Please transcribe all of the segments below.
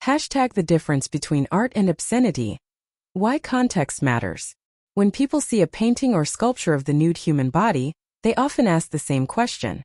Hashtag the difference between art and obscenity. Why context matters. When people see a painting or sculpture of the nude human body, they often ask the same question.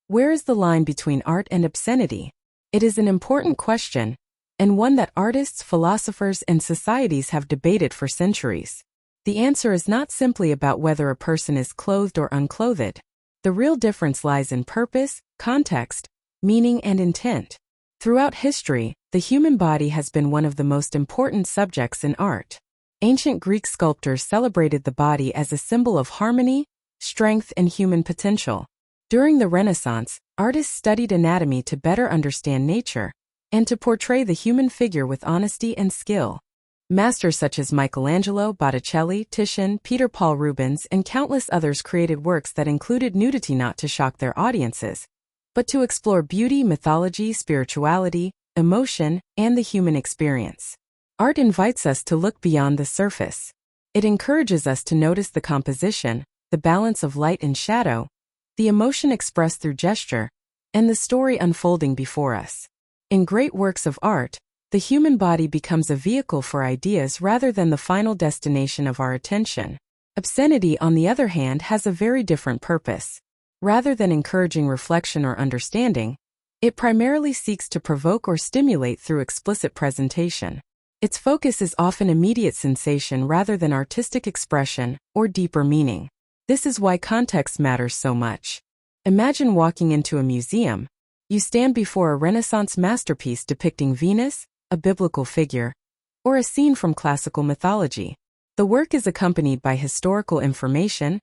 Where is the line between art and obscenity? It is an important question, and one that artists, philosophers, and societies have debated for centuries. The answer is not simply about whether a person is clothed or unclothed. The real difference lies in purpose, context, meaning, and intent. Throughout history, the human body has been one of the most important subjects in art. Ancient Greek sculptors celebrated the body as a symbol of harmony, strength, and human potential. During the Renaissance, artists studied anatomy to better understand nature and to portray the human figure with honesty and skill. Masters such as Michelangelo, Botticelli, Titian, Peter Paul Rubens, and countless others created works that included nudity not to shock their audiences, but to explore beauty, mythology, spirituality, emotion, and the human experience. Art invites us to look beyond the surface. It encourages us to notice the composition, the balance of light and shadow, the emotion expressed through gesture, and the story unfolding before us. In great works of art, the human body becomes a vehicle for ideas rather than the final destination of our attention. Obscenity, on the other hand, has a very different purpose. Rather than encouraging reflection or understanding, it primarily seeks to provoke or stimulate through explicit presentation. Its focus is often immediate sensation rather than artistic expression or deeper meaning. This is why context matters so much. Imagine walking into a museum. You stand before a Renaissance masterpiece depicting Venus, a biblical figure, or a scene from classical mythology. The work is accompanied by historical information,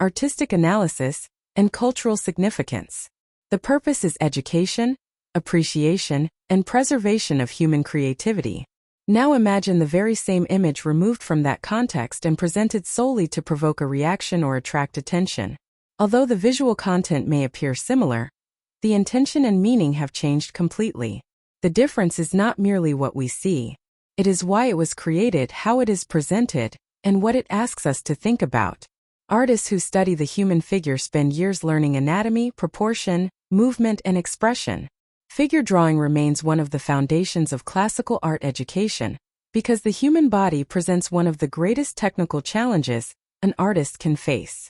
artistic analysis, and cultural significance. The purpose is education, appreciation, and preservation of human creativity. Now imagine the very same image removed from that context and presented solely to provoke a reaction or attract attention. Although the visual content may appear similar, the intention and meaning have changed completely. The difference is not merely what we see. It is why it was created, how it is presented, and what it asks us to think about. Artists who study the human figure spend years learning anatomy, proportion, movement, and expression. Figure drawing remains one of the foundations of classical art education, because the human body presents one of the greatest technical challenges an artist can face.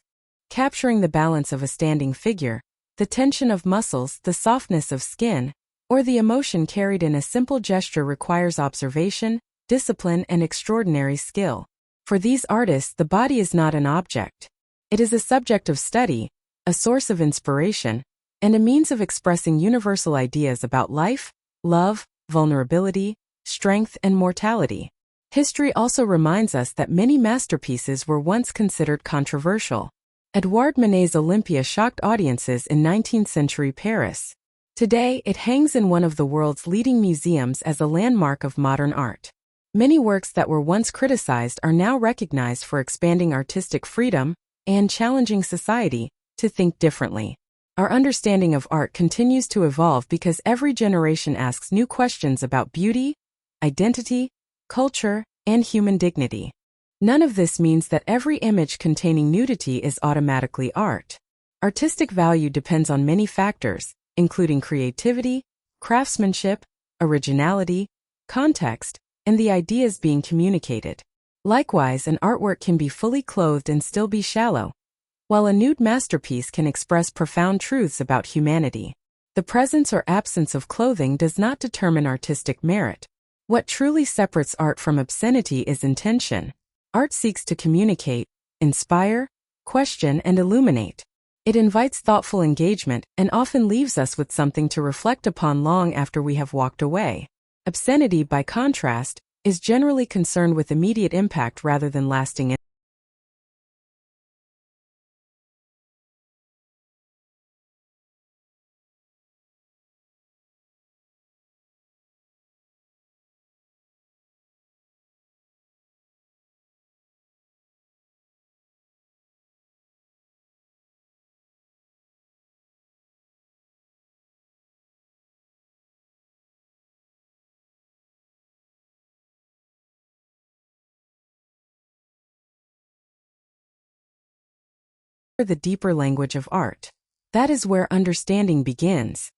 Capturing the balance of a standing figure, the tension of muscles, the softness of skin, or the emotion carried in a simple gesture requires observation, discipline, and extraordinary skill. For these artists, the body is not an object. It is a subject of study, a source of inspiration, and a means of expressing universal ideas about life, love, vulnerability, strength, and mortality. History also reminds us that many masterpieces were once considered controversial. Edouard Manet's Olympia shocked audiences in 19th-century Paris. Today, it hangs in one of the world's leading museums as a landmark of modern art. Many works that were once criticized are now recognized for expanding artistic freedom and challenging society to think differently. Our understanding of art continues to evolve because every generation asks new questions about beauty, identity, culture, and human dignity. None of this means that every image containing nudity is automatically art. Artistic value depends on many factors, including creativity, craftsmanship, originality, context, and the ideas being communicated. Likewise, an artwork can be fully clothed and still be shallow, while a nude masterpiece can express profound truths about humanity. The presence or absence of clothing does not determine artistic merit. What truly separates art from obscenity is intention. Art seeks to communicate, inspire, question, and illuminate. It invites thoughtful engagement and often leaves us with something to reflect upon long after we have walked away. Obscenity, by contrast, is generally concerned with immediate impact rather than lasting. The deeper language of art. That is where understanding begins.